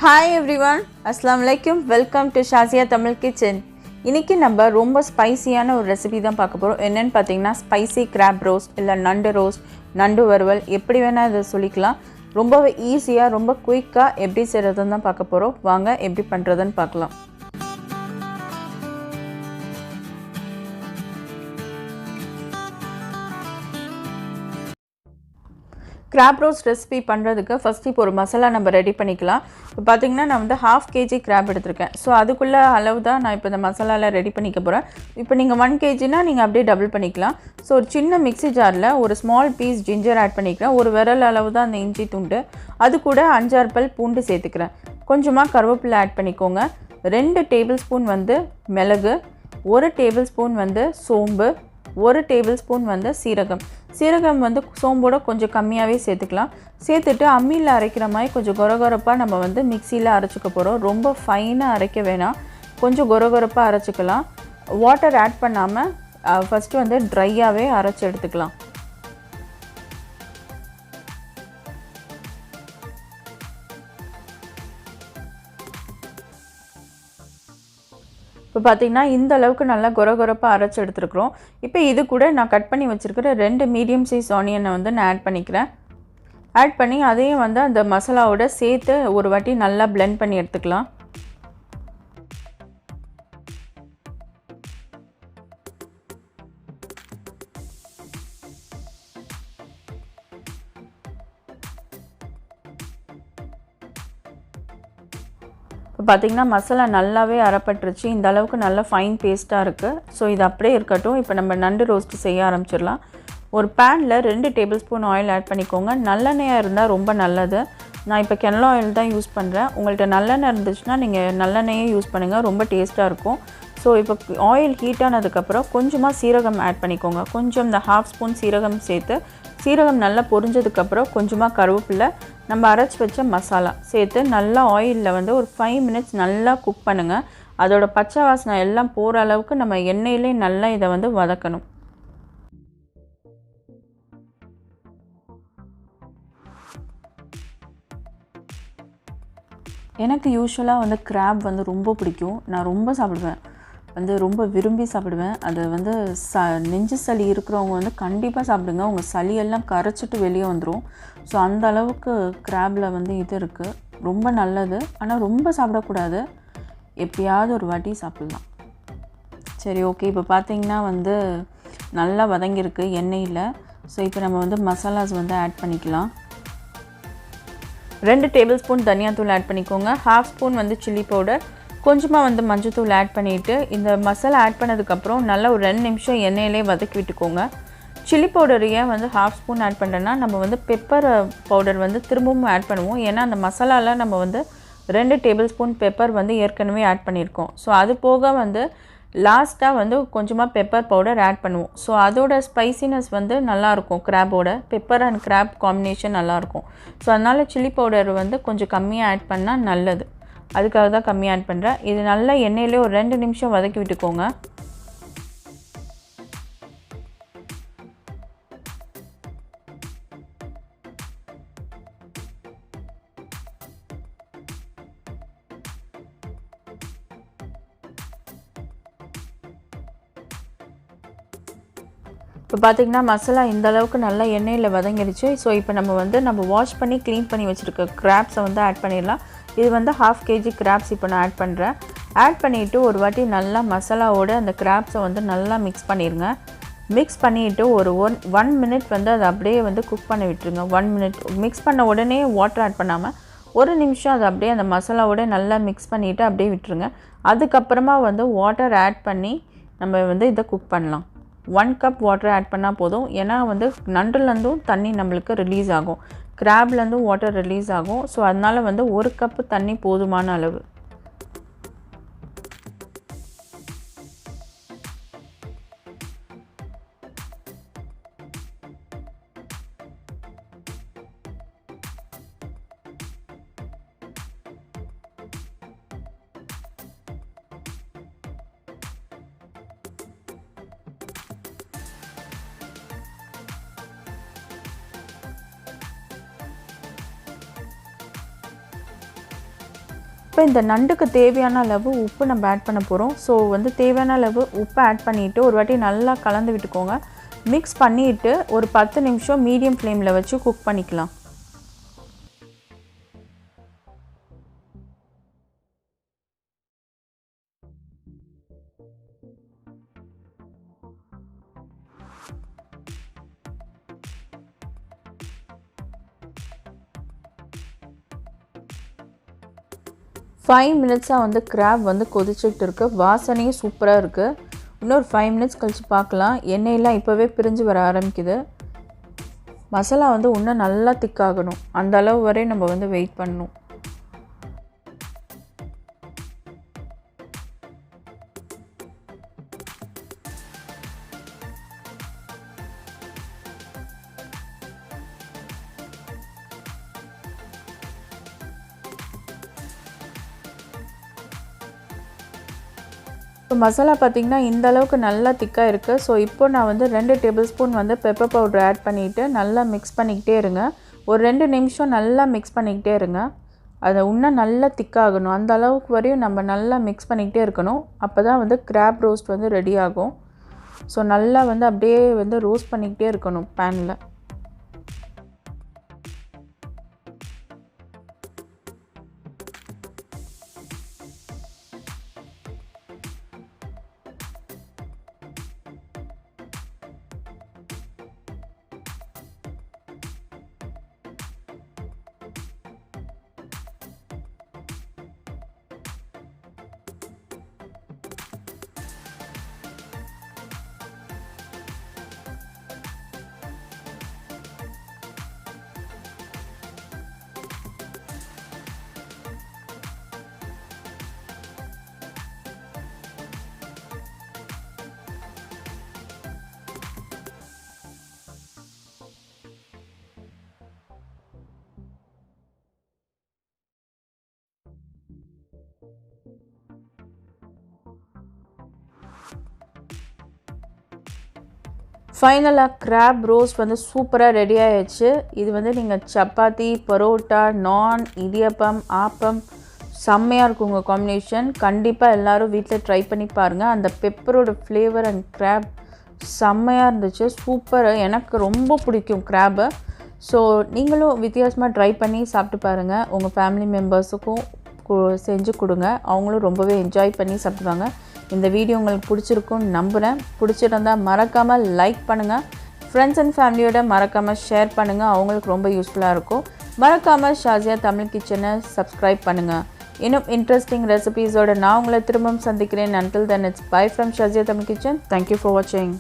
Hi everyone, Assalamu alaikum. Welcome to Shazia Tamil Kitchen. இன்னைக்கு நம்ம ரொம்ப ஸ்பைசியான ஒரு ரெசிபி தான் பார்க்க போறோம். என்னன்னு பாத்தீங்கன்னா ஸ்பைசி கிராப் ரோஸ்ட் இல்ல நண்டு ரோஸ்ட், நண்டு வறுவல் எப்படி வேணா இத சொல்லிக்கலாம். ரொம்ப ஈஸியா ரொம்ப குயிக்கா எப்படி செய்யறதுன்னு தான் பார்க்க போறோம். வாங்க எப்படி பண்றதுன்னு பார்க்கலாம். Crab roast recipe பண்றதுக்கு ஃபர்ஸ்ட் இப்போ ஒரு மசாலா நம்ம ரெடி பண்ணிக்கலாம். இப்போ பாத்தீங்கன்னா நான் வந்து 1/2 kg crab எடுத்துர்க்கேன். சோ அதுக்குள்ள அளவு தான் நான் இப்போ இந்த மசாலால ரெடி பண்ணிக்க போறேன். இப்போ நீங்க 1 kg னா நீங்க அப்படியே டபுள் பண்ணிக்கலாம். சோ ஒரு சின்ன மிக்ஸி ஜார்ல ஒரு ஸ்மால் பீஸ் ஜிஞ்சர் ஆட் பண்ணிக்கிறேன். ஒரு விரல் அளவு தான் அந்த இஞ்சி துண்டு. அது கூட 5-6 பல் பூண்டு சேர்த்துக்கிறேன். கொஞ்சமா கருவேப்பிலை ஆட் பண்ணிக்கோங்க. 2 டேபிள்ஸ்பூன் வந்து மிளகு, 1 டேபிள்ஸ்பூன் வந்து சோம்பு, 1 டேபிள்ஸ்பூன் வந்து சீரகம். சீரகம் வந்து சோம்போட கொஞ்சம் கம்மியாவே சேர்த்துக்கலாம். சேர்த்துட்டு அம்மியில அரைக்கிற மாதிரி கொஞ்சம் கொரகொரப்பா நம்ம வந்து மிக்ஸில அரைச்சுக்க போறோம். ரொம்ப ஃபைனா அரைக்க வேணாம். கொஞ்சம் கொரகொரப்பா அரைச்சுக்கலாம். வாட்டர் ஆட் பண்ணாம ஃபர்ஸ்ட் வந்து ட்ரையாவே அரைச்சு எடுத்துக்கலாம். இப்போ பாத்தீங்கன்னா இந்த அளவுக்கு நல்லா கொரகொரப்பா அரைச்சு எடுத்துக்கிறோம். இப்போ இது கூட நான் கட் பண்ணி வச்சிருக்கிற 2 மீடியம் சைஸ் ஆனியனை வந்து நான் ஆட் பண்ணிக்கிறேன். ஆட் பண்ணி அதையும் வந்து அந்த மசாலாவோட சேர்த்து ஒரு வாட்டி நல்லா blend பண்ணி எடுத்துக்கலாம். இப்போ பாத்தீங்கன்னா மசாலா நல்லாவே அரைப்பட்டுருச்சு. இந்த அளவுக்கு நல்ல ஃபைன் பேஸ்டா இருக்கு. சோ இது அப்படியே இருக்கட்டும். இப்போ நம்ம நண்டு ரோஸ்ட் செய்ய ஆரம்பிச்சிரலாம். ஒரு panல 2 டேபிள்ஸ்பூன் ஆயில் ஆட் பண்ணிக்கோங்க. நல்லெண்ணெயா இருந்தா ரொம்ப நல்லது. நான் இப்போ கெனல் ஆயில் தான் யூஸ் பண்றேன். உங்கள்ட்ட நல்லெண்ணெய் இருந்துச்சுனா நீங்க நல்லெண்ணெயே யூஸ் பண்ணுங்க. ரொம்ப டேஸ்டா இருக்கும். சோ இப்போ ஆயில் ஹீட் ஆனதுக்கு அப்புறம் கொஞ்சமா சீரகம் ஆட் பண்ணிக்கோங்க. கொஞ்சம் இந்த 1/2 ஸ்பூன் சீரகம் சேர்த்து சீரகம் நல்லா பொரிஞ்சதுக்கு அப்புறம் கொஞ்சமா கருவேப்பிலை, நம்ம அரைச்சு வச்ச மசாலா சேர்த்து நல்லா ஆயில்ல வந்து ஒரு 5 மினிட்ஸ் நல்லா குக் பண்ணுங்க. அதோட பச்சை வாசனை எல்லாம் போற அளவுக்கு நம்ம எண்ணெயிலே நல்லா இத வந்து வதக்கணும். எனக்கு யூசுவலா வந்து கிராப் வந்து ரொம்ப பிடிக்கும். நான் ரொம்ப சாப்பிடுவேன். வந்து ரொம்ப விரும்பி சாப்பிடுவேன். அது வந்து நெஞ்சு சளி இருக்கிறவங்க வந்து கண்டிப்பா சாப்பிடுங்க. உங்க சளி எல்லாம் கரைச்சிட்டு வெளிய வந்துரும். சோ அந்த அளவுக்கு கிராப்ல வந்து இது இருக்கு. ரொம்ப நல்லது. ஆனா ரொம்ப சாப்பிட கூடாது. எப்பயாவது ஒரு வாட்டி சாப்பிடலாம். சரி ஓகே. இப்போ பாத்தீங்கன்னா வந்து நல்லா வதங்கி இருக்கு எண்ணெயில. சோ இப்போ நம்ம வந்து மசாலாஸ் வந்து ஆட் பண்ணிக்கலாம். 2 டேபிள்ஸ்பூன் தனியா தூள் ஆட் பண்ணிக்கோங்க. 1/2 ஸ்பூன் வந்து சில்லி பவுடர், கொஞ்சமா வந்து மஞ்சள் தூள் ஆட் பண்ணிட்டு இந்த மசாலா ஆட் பண்ணதுக்கு அப்புறம் நல்லா ஒரு 2 நிமிஷம் எண்ணெயிலே வதக்கி விட்டுக்கோங்க. சில்லி பவுடர் ஏன் வந்து 1/2 ஸ்பூன் ஆட் பண்றேன்னா நம்ம வந்து பெப்பர் பவுடர் வந்து திரும்பவும் ஆட் பண்ணுவோம். ஏன்னா அந்த மசாலால நம்ம வந்து 2 டேபிள்ஸ்பூன் பெப்பர் வந்து ஏற்கனவே ஆட் பண்ணியிருக்கோம். சோ அது போக வந்து லாஸ்டா வந்து கொஞ்சமா பெப்பர் பவுடர் ஆட் பண்ணுவோம். சோ அதோட ஸ்பைசினஸ் வந்து நல்லா இருக்கும். கிராபோட பெப்பர் அண்ட் கிராப் காம்பினேஷன் நல்லா இருக்கும். சோ அதனால சில்லி பவுடர் வந்து கொஞ்சம் கம்மியா ஆட் பண்ணா நல்லது. அதுக்காக தான் கம்மியா ஆட் பண்றேன். இது நல்லா எண்ணெயிலே ஒரு 2 நிமிஷம் வதக்கி விட்டுக்கோங்க. இப்போ பாத்தீங்கன்னா மசாலா இந்த அளவுக்கு நல்லா எண்ணெயில வதங்கிடுச்சு. சோ இப்போ நம்ம வாஷ் பண்ணி க்ளீன் பண்ணி வச்சிருக்க கிராப்ஸை வந்து ஆட் பண்ணிடலாம். இது வந்து 1/2 kg கிராப்ஸ் இப்போ நான் ஆட் பண்றேன். ஆட் பண்ணிட்டு ஒரு வாட்டி நல்லா மசாலாவோட அந்த கிராப்ஸை வந்து நல்லா மிக்ஸ் பண்ணிருங்க. மிக்ஸ் பண்ணிட்டு ஒரு 1 மினிட் வந்து அதை அப்படியே வந்து குக் பண்ண விட்டுருங்க. 1 மினிட் மிக்ஸ் பண்ண உடனே வாட்டர் ஆட் பண்ணாம ஒரு நிமிஷம் அதை அப்படியே அந்த மசாலாவோட நல்லா மிக்ஸ் பண்ணிட்டு அப்படியே விட்டுருங்க. அதுக்கு அப்புறமா வந்து வாட்டர் ஆட் பண்ணி நம்ம வந்து இத குக் பண்ணலாம். 1 கப் வாட்டர் ஆட் பண்ணா போதும். ஏனா வந்து நண்டுல இருந்தும் தண்ணி நமக்கு ரிலீஸ் ஆகும். கிராப்ல இருந்தும் வாட்டர் ரிலீஸ் ஆகும். சோ அதனால வந்து 1 கப் தண்ணி போதுமான அளவு. இப்போ இந்த நண்டுக்கு தேவையான அளவு உப்பு நம்ம ஆட் பண்ண போகிறோம். ஸோ வந்து தேவையான அளவு உப்பு ஆட் பண்ணிவிட்டு ஒரு வாட்டி நல்லா கலந்து விட்டுக்கோங்க. மிக்ஸ் பண்ணிவிட்டு ஒரு 10 நிமிஷம் மீடியம் ஃப்ளேமில் வச்சு குக் பண்ணிக்கலாம். ஃபைவ் மினிட்ஸாக வந்து கிராப் வந்து கொதிச்சுட்டு இருக்குது. வாசனையும் சூப்பராக இருக்குது. இன்னொரு 5 மினிட்ஸ் கழித்து பார்க்கலாம். எண்ணெயெல்லாம் இப்போவே பிரிஞ்சு வர ஆரம்பிக்குது. மசாலா வந்து இன்னும் நல்லா திக்காகணும். அந்த அளவு வரை நம்ம வந்து வெயிட் பண்ணணும். இப்போ மசாலா பார்த்திங்கன்னா இந்த அளவுக்கு நல்லா திக்காக இருக்குது. ஸோ இப்போ நான் வந்து 2 டேபிள் ஸ்பூன் வந்து பெப்பர் பவுடர் ஆட் பண்ணிவிட்டு நல்லா மிக்ஸ் பண்ணிக்கிட்டே இருங்க. ஒரு 2 நிமிஷம் நல்லா மிக்ஸ் பண்ணிக்கிட்டே இருங்க. அதை இன்னும் நல்லா திக்காகணும். அந்த அளவுக்கு வரையும் நம்ம நல்லா மிக்ஸ் பண்ணிக்கிட்டே இருக்கணும். அப்போ தான் வந்து கிராப் ரோஸ்ட் வந்து ரெடி ஆகும். ஸோ நல்லா வந்து அப்படியே வந்து ரோஸ்ட் பண்ணிக்கிட்டே இருக்கணும் பேனில். ஃபைனலாக கிராப் ரோஸ்ட் வந்து சூப்பராக ரெடி ஆகிடுச்சு. இது வந்து நீங்கள் சப்பாத்தி, பரோட்டா, நான், இடியப்பம், ஆப்பம் செம்மையாக இருக்கும் உங்கள் காம்பினேஷன். கண்டிப்பாக எல்லோரும் வீட்டில் ட்ரை பண்ணி பாருங்கள். அந்த பெப்பரோட ஃப்ளேவர் அண்ட் கிராப் செம்மையாக இருந்துச்சு. சூப்பர். எனக்கு ரொம்ப பிடிக்கும் கிராபை. ஸோ நீங்களும் வித்தியாசமாக ட்ரை பண்ணி சாப்பிட்டு பாருங்கள். உங்கள் ஃபேமிலி மெம்பர்ஸுக்கும் செஞ்சு கொடுங்க. அவங்களும் ரொம்பவே என்ஜாய் பண்ணி சாப்பிடுவாங்க. இந்த வீடியோ உங்களுக்கு பிடிச்சிருக்குன்னு நம்புகிறேன். பிடிச்சிருந்தால் மறக்காமல் லைக் பண்ணுங்கள். ஃப்ரெண்ட்ஸ் அண்ட் ஃபேமிலியோட மறக்காமல் ஷேர் பண்ணுங்கள். அவங்களுக்கு ரொம்ப யூஸ்ஃபுல்லாக இருக்கும். மறக்காமல் ஷாசியா தமிழ் கிச்சனை சப்ஸ்கிரைப் பண்ணுங்கள். இன்னும் இன்ட்ரெஸ்டிங் ரெசிபீஸோடு நான் உங்களை திரும்பவும் சந்திக்கிறேன். Until then, it's bye from Shazia Tamil Kitchen. Thank you for watching.